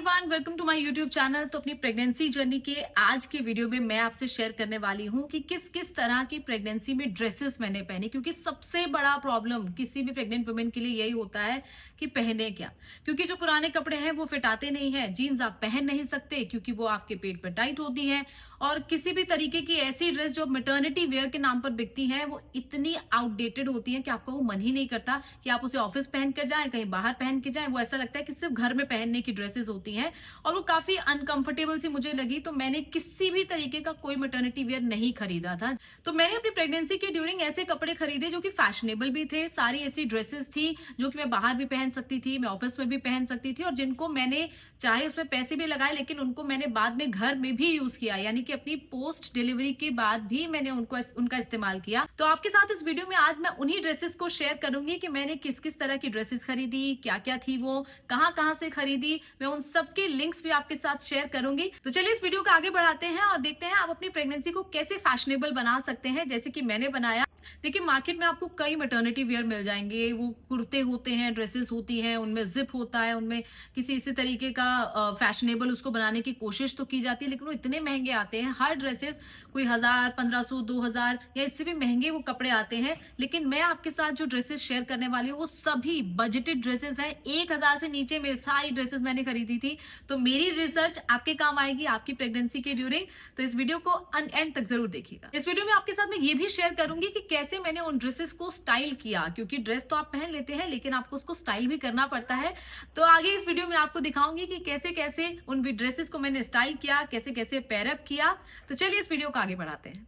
Everyone, welcome to my YouTube channel. तो अपनी pregnancy journey के आज की वीडियो में मैं आपसे शेयर करने वाली हूँ कि किस किस तरह की प्रेगनेंसी में ड्रेसेस मैंने पहनी, क्योंकि सबसे बड़ा प्रॉब्लम किसी भी प्रेग्नेंट वुमेन के लिए यही होता है कि पहने क्या। क्योंकि जो पुराने कपड़े हैं वो फिट आते नहीं है, जीन्स आप पहन नहीं सकते क्योंकि वो आपके पेट पर टाइट होती है, और किसी भी तरीके की ऐसी ड्रेस जो मैटरनिटी वेयर के नाम पर बिकती है वो इतनी आउटडेटेड होती है कि आपका वो मन ही नहीं करता कि आप उसे ऑफिस पहन कर जाएं, कहीं बाहर पहन के जाएं। वो ऐसा लगता है कि सिर्फ घर में पहनने की ड्रेसेस होती हैं और वो काफी अनकंफर्टेबल सी मुझे लगी। तो मैंने किसी भी तरीके का कोई मैटरनिटी वेयर नहीं खरीदा था। तो मैंने अपनी प्रेगनेंसी के ड्यूरिंग ऐसे कपड़े खरीदे जो कि फैशनेबल भी थे। सारी ऐसी ड्रेसेस थी जो कि मैं बाहर भी पहन सकती थी, मैं ऑफिस में भी पहन सकती थी, और जिनको मैंने चाहे उसमें पैसे भी लगाए लेकिन उनको मैंने बाद में घर में भी यूज किया, यानी कि अपनी पोस्ट डिलीवरी के बाद भी मैंने उनका इस्तेमाल किया। तो आपके साथ इस वीडियो में आज मैं उन्हीं ड्रेसेस को शेयर करूंगी कि मैंने किस किस तरह की ड्रेसेस खरीदी, क्या क्या थी वो, कहां से खरीदी। मैं उन सबके लिंक्स भी आपके साथ शेयर करूंगी। तो चलिए इस वीडियो को आगे बढ़ाते हैं और देखते हैं आप अपनी प्रेगनेंसी को कैसे फैशनेबल बना सकते हैं, जैसे कि मैंने बनाया। देखिए, मार्केट में आपको कई मैटरनिटी वेयर मिल जाएंगे। वो कुर्ते होते हैं, ड्रेसेस होती हैं, उनमें जिप होता है, उनमें किसी इसी तरीके का फैशनेबल उसको बनाने की कोशिश तो की जाती है, लेकिन वो इतने महंगे आते हैं। हर ड्रेसेस कोई 1000, 1500, 2000 या इससे भी महंगे वो कपड़े आते हैं। लेकिन मैं आपके साथ जो ड्रेसेस शेयर करने वाली हूँ वो सभी बजटेड ड्रेसेस हैं। 1000 से नीचे में सारी ड्रेसेस मैंने खरीदी थी। तो मेरी रिसर्च आपके काम आएगी आपकी प्रेगनेंसी के ड्यूरिंग। तो इस वीडियो को एंड तक जरूर देखिएगा। इस वीडियो में आपके साथ मैं ये भी शेयर करूंगी कि कैसे मैंने उन ड्रेसेस को स्टाइल किया, क्योंकि ड्रेस तो आप पहन लेते हैं लेकिन आपको उसको स्टाइल भी करना पड़ता है। तो आगे इस वीडियो में आपको दिखाऊंगी कि कैसे कैसे उन ड्रेसेस को मैंने स्टाइल किया, कैसे कैसे पेयरअप किया। तो चलिए इस वीडियो को आगे बढ़ाते हैं।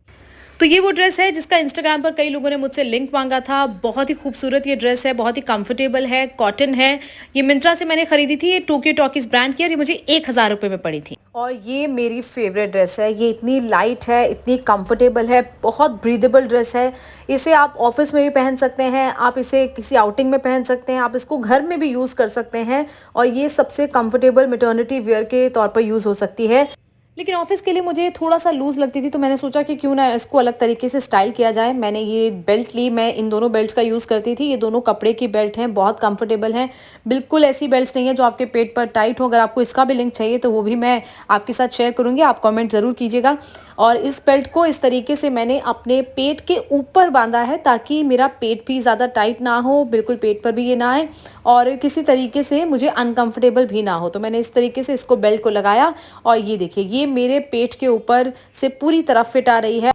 तो ये वो ड्रेस है जिसका इंस्टाग्राम पर कई लोगों ने मुझसे लिंक मांगा था। बहुत ही खूबसूरत ये ड्रेस है, बहुत ही कंफर्टेबल है, कॉटन है। ये मिंत्रा से मैंने खरीदी थी, ये टोक्यो टॉकीज ब्रांड की, और ये मुझे 1000 रुपये में पड़ी थी। और ये मेरी फेवरेट ड्रेस है। ये इतनी लाइट है, इतनी कंफर्टेबल है, बहुत ब्रीदेबल ड्रेस है। इसे आप ऑफिस में भी पहन सकते हैं, आप इसे किसी आउटिंग में पहन सकते हैं, आप इसको घर में भी यूज़ कर सकते हैं, और ये सबसे कंफर्टेबल मैटरनिटी वेयर के तौर पर यूज़ हो सकती है। लेकिन ऑफिस के लिए मुझे थोड़ा सा लूज़ लगती थी, तो मैंने सोचा कि क्यों ना इसको अलग तरीके से स्टाइल किया जाए। मैंने ये बेल्ट ली, मैं इन दोनों बेल्ट्स का यूज़ करती थी। ये दोनों कपड़े की बेल्ट हैं, बहुत कंफर्टेबल हैं, बिल्कुल ऐसी बेल्ट्स नहीं है जो आपके पेट पर टाइट हो। अगर आपको इसका भी लिंक चाहिए तो वो भी मैं आपके साथ शेयर करूँगी, आप कॉमेंट ज़रूर कीजिएगा। और इस बेल्ट को इस तरीके से मैंने अपने पेट के ऊपर बांधा है ताकि मेरा पेट भी ज़्यादा टाइट ना हो, बिल्कुल पेट पर भी ये ना आए और किसी तरीके से मुझे अनकंफर्टेबल भी ना हो। तो मैंने इस तरीके से इसको बेल्ट को लगाया, और ये देखिए ये मेरे पेट के ऊपर से पूरी तरह फिट आ रही है।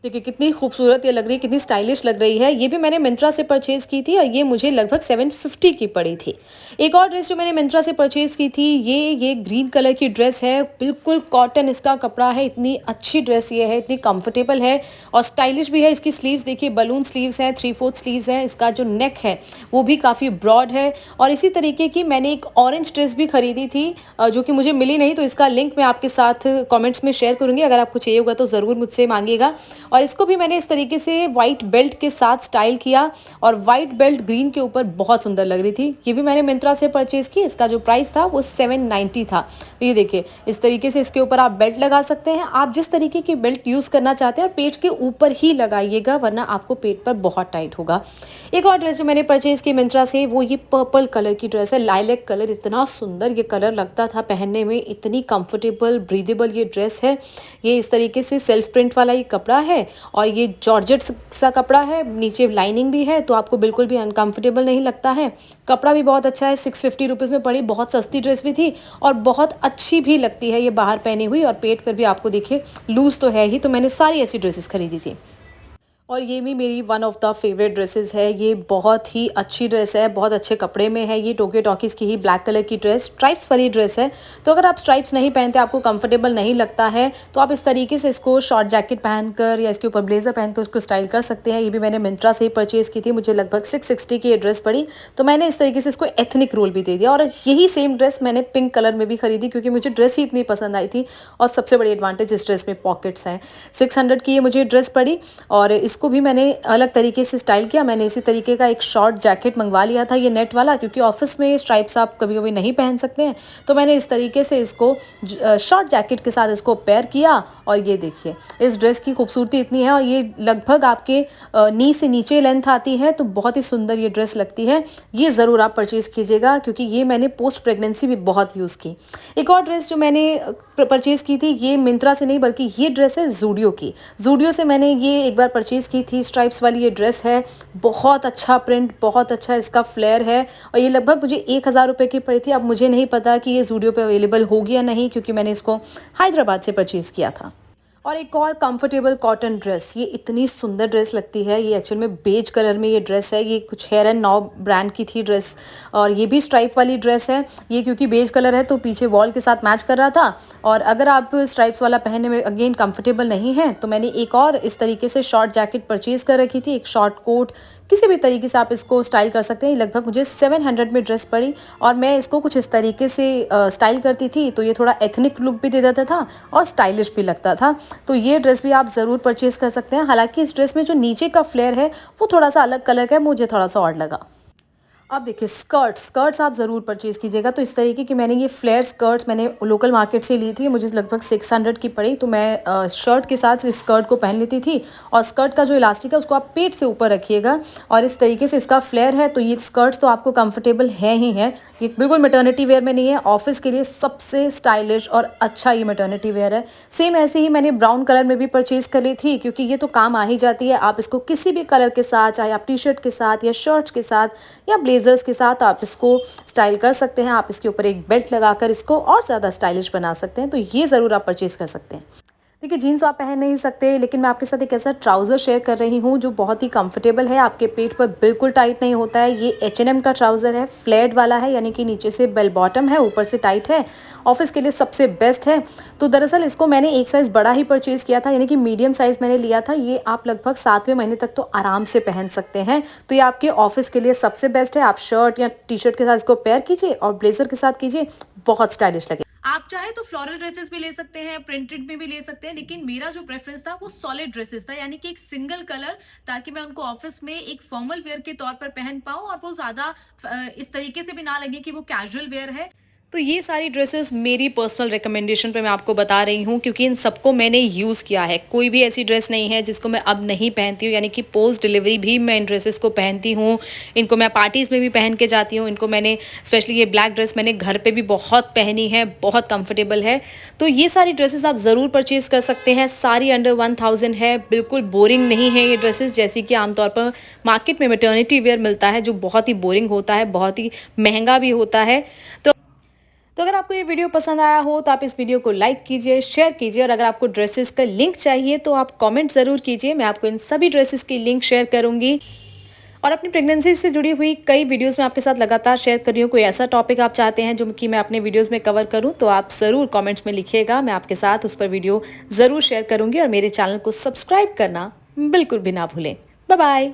देखिए कितनी खूबसूरत ये लग रही है, कितनी स्टाइलिश लग रही है। ये भी मैंने मिंत्रा से परचेज की थी और ये मुझे लगभग 750 की पड़ी थी। एक और ड्रेस जो मैंने मिंत्रा से परचेज की थी, ये ग्रीन कलर की ड्रेस है, बिल्कुल कॉटन इसका कपड़ा है। इतनी अच्छी ड्रेस ये है, इतनी कंफर्टेबल है और स्टाइलिश भी है। इसकी स्लीव्स देखिए, बलून स्लीव्स हैं, 3/4 स्लीव्स हैं। इसका जो नेक है वो भी काफ़ी ब्रॉड है। और इसी तरीके की मैंने एक ऑरेंज ड्रेस भी खरीदी थी जो कि मुझे मिली नहीं, तो इसका लिंक मैं आपके साथ कॉमेंट्स में शेयर करूँगी। अगर आपको चाहिए होगा तो ज़रूर मुझसे मांगिएगा। और इसको भी मैंने इस तरीके से वाइट बेल्ट के साथ स्टाइल किया, और वाइट बेल्ट ग्रीन के ऊपर बहुत सुंदर लग रही थी। ये भी मैंने मिंत्रा से परचेज की। इसका जो प्राइस था वो 790 था। तो ये देखिए इस तरीके से इसके ऊपर आप बेल्ट लगा सकते हैं। आप जिस तरीके की बेल्ट यूज़ करना चाहते हैं, और पेट के ऊपर ही लगाइएगा वरना आपको पेट पर बहुत टाइट होगा। एक और ड्रेस जो मैंने परचेज की मिंत्रा से, वो ये पर्पल कलर की ड्रेस है, लाइलैक कलर। इतना सुंदर ये कलर लगता था पहनने में, इतनी कंफर्टेबल ब्रीदेबल ये ड्रेस है। ये इस तरीके से सेल्फ प्रिंट वाला ये कपड़ा है, और ये जॉर्जेट सा कपड़ा है, नीचे लाइनिंग भी है, तो आपको बिल्कुल भी अनकंफर्टेबल नहीं लगता है। कपड़ा भी बहुत अच्छा है, 650 रुपीज़ में पड़ी। बहुत सस्ती ड्रेस भी थी और बहुत अच्छी भी लगती है ये बाहर पहनी हुई, और पेट पर भी आपको देखिए लूज़ तो है ही। तो मैंने सारी ऐसी ड्रेसेस खरीदी थी, और ये भी मेरी one of the favourite dresses है। ये बहुत ही अच्छी ड्रेस है, बहुत अच्छे कपड़े में है। ये टोक्यो टॉकीज की ही ब्लैक कलर की ड्रेस, स्ट्राइप्स वाली ड्रेस है। तो अगर आप स्ट्राइप्स नहीं पहनते, आपको कंफर्टेबल नहीं लगता है, तो आप इस तरीके से इसको शॉर्ट जैकेट पहनकर या इसके ऊपर ब्लेजर पहनकर उसको स्टाइल कर सकते हैं। ये भी मैंने मिंत्रा से ही परचेज़ की थी, मुझे लगभग 660 की ये ड्रेस पड़ी। तो मैंने इस तरीके से इसको एथनिक रोल भी दे दिया। और यही सेम ड्रेस मैंने पिंक कलर में भी खरीदी, क्योंकि मुझे ड्रेस ही इतनी पसंद आई थी। और सबसे बड़ी एडवांटेज इस ड्रेस में पॉकेट्स हैं। 600 की ये मुझे ड्रेस पड़ी, और इसको भी मैंने अलग तरीके से स्टाइल किया। मैंने इसी तरीके का एक शॉर्ट जैकेट मंगवा लिया था, ये नेट वाला, क्योंकि ऑफिस में स्ट्राइप्स आप कभी कभी नहीं पहन सकते हैं। तो मैंने इस तरीके से इसको शॉर्ट जैकेट के साथ इसको पेयर किया। और ये देखिए इस ड्रेस की खूबसूरती इतनी है, और ये लगभग आपके नी से नीचे लेंथ आती है, तो बहुत ही सुंदर ये ड्रेस लगती है। ये ज़रूर आप परचेज़ कीजिएगा, क्योंकि ये मैंने पोस्ट प्रेगनेंसी भी बहुत यूज़ की। एक और ड्रेस जो मैंने परचेज़ की थी, ये मिंत्रा से नहीं बल्कि ये ड्रेस है ज़ूडियो की। ज़ूडियो से मैंने ये एक बार परचेज़ की थी। स्ट्राइप्स वाली ये ड्रेस है, बहुत अच्छा प्रिंट, बहुत अच्छा इसका फ्लेयर है, और ये लगभग मुझे 1000 रुपये की पड़ी थी। अब मुझे नहीं पता कि ये ज़ूडियो पे अवेलेबल होगी या नहीं, क्योंकि मैंने इसको हैदराबाद से परचेज़ किया था। और एक और कंफर्टेबल कॉटन ड्रेस, ये इतनी सुंदर ड्रेस लगती है। ये एक्चुअल में बेज कलर में ये ड्रेस है। ये कुछ हेयर एंड नाउ ब्रांड की थी ड्रेस, और ये भी स्ट्राइप वाली ड्रेस है। ये क्योंकि बेज कलर है तो पीछे वॉल के साथ मैच कर रहा था। और अगर आप स्ट्राइप्स वाला पहनने में अगेन कंफर्टेबल नहीं है, तो मैंने एक और इस तरीके से शॉर्ट जैकेट परचेज़ कर रखी थी, एक शॉर्ट कोट, किसी भी तरीके से आप इसको स्टाइल कर सकते हैं। लगभग मुझे 700 में ड्रेस पड़ी, और मैं इसको कुछ इस तरीके से स्टाइल करती थी, तो ये थोड़ा एथनिक लुक भी दे देता था और स्टाइलिश भी लगता था। तो ये ड्रेस भी आप ज़रूर परचेज़ कर सकते हैं। हालांकि इस ड्रेस में जो नीचे का फ्लेयर है वो थोड़ा सा अलग कलर का है, मुझे थोड़ा सा और लगा। अब देखिए स्कर्ट्स आप ज़रूर परचेज़ कीजिएगा। तो इस तरीके की मैंने ये फ्लेयर स्कर्ट्स मैंने लोकल मार्केट से ली थी, मुझे लगभग 600 की पड़ी। तो मैं शर्ट के साथ इस स्कर्ट को पहन लेती थी, और स्कर्ट का जो इलास्टिक है उसको आप पेट से ऊपर रखिएगा, और इस तरीके से इसका फ्लेयर है। तो ये स्कर्ट्स तो आपको कंफर्टेबल है ही है। ये बिल्कुल मैटर्निटी वेयर में नहीं है, ऑफिस के लिए सबसे स्टाइलिश और अच्छा ये मैटर्निटी वेयर है। सेम ऐसे ही मैंने ब्राउन कलर में भी परचेज़ कर ली थी, क्योंकि ये तो काम आ ही जाती है। आप इसको किसी भी कलर के साथ, चाहे आप टी शर्ट के साथ या शर्ट्स के साथ या ब्लेजर्स के साथ आप इसको स्टाइल कर सकते हैं। आप इसके ऊपर एक बेल्ट लगाकर इसको और ज़्यादा स्टाइलिश बना सकते हैं। तो ये ज़रूर आप परचेज़ कर सकते हैं। देखिए जीन्स आप पहन नहीं सकते, लेकिन मैं आपके साथ एक ऐसा ट्राउज़र शेयर कर रही हूँ जो बहुत ही कंफर्टेबल है, आपके पेट पर बिल्कुल टाइट नहीं होता है। ये H&M का ट्राउज़र है, फ्लेयर्ड वाला है, यानी कि नीचे से बेल बॉटम है, ऊपर से टाइट है। ऑफिस के लिए सबसे बेस्ट है। तो दरअसल इसको मैंने एक साइज़ बड़ा ही परचेज़ किया था, यानी कि मीडियम साइज़ मैंने लिया था। ये आप लगभग 7वें महीने तक तो आराम से पहन सकते हैं। तो ये आपके ऑफिस के लिए सबसे बेस्ट है। आप शर्ट या टी शर्ट के साथ इसको पेयर कीजिए और ब्लेजर के साथ कीजिए, बहुत स्टाइलिश लगे। आप चाहे तो फ्लोरल ड्रेसेस भी ले सकते हैं, प्रिंटेड में भी ले सकते हैं, लेकिन मेरा जो प्रेफरेंस था वो सॉलिड ड्रेसेस था, यानी कि एक सिंगल कलर, ताकि मैं उनको ऑफिस में एक फॉर्मल वेयर के तौर पर पहन पाऊं, और वो ज्यादा इस तरीके से भी ना लगे कि वो कैजुअल वेयर है। तो ये सारी ड्रेसेस मेरी पर्सनल रिकमेंडेशन पे मैं आपको बता रही हूँ, क्योंकि इन सबको मैंने यूज़ किया है। कोई भी ऐसी ड्रेस नहीं है जिसको मैं अब नहीं पहनती हूँ, यानी कि पोस्ट डिलीवरी भी मैं इन ड्रेसेस को पहनती हूँ। इनको मैं पार्टीज़ में भी पहन के जाती हूँ। इनको मैंने स्पेशली ये ब्लैक ड्रेस मैंने घर पे भी बहुत पहनी है, बहुत कंफर्टेबल है। तो ये सारी ड्रेसेस आप ज़रूर परचेज़ कर सकते हैं। सारी अंडर 1000 है, बिल्कुल बोरिंग नहीं है ये ड्रेसेस, जैसे कि आमतौर पर मार्केट में मैटर्निटी वेयर मिलता है जो बहुत ही बोरिंग होता है, बहुत ही महंगा भी होता है। तो अगर आपको ये वीडियो पसंद आया हो तो आप इस वीडियो को लाइक कीजिए, शेयर कीजिए, और अगर आपको ड्रेसेस का लिंक चाहिए तो आप कमेंट ज़रूर कीजिए। मैं आपको इन सभी ड्रेसेस की लिंक शेयर करूँगी। और अपनी प्रेगनेंसी से जुड़ी हुई कई वीडियोस में आपके साथ लगातार शेयर कर रही हूँ। कोई ऐसा टॉपिक आप चाहते हैं जो कि मैं अपने वीडियोस में कवर करूँ, तो आप ज़रूर कमेंट्स में लिखिएगा। मैं आपके साथ उस पर वीडियो ज़रूर शेयर करूँगी। और मेरे चैनल को सब्सक्राइब करना बिल्कुल भी ना भूलें। Bye bye.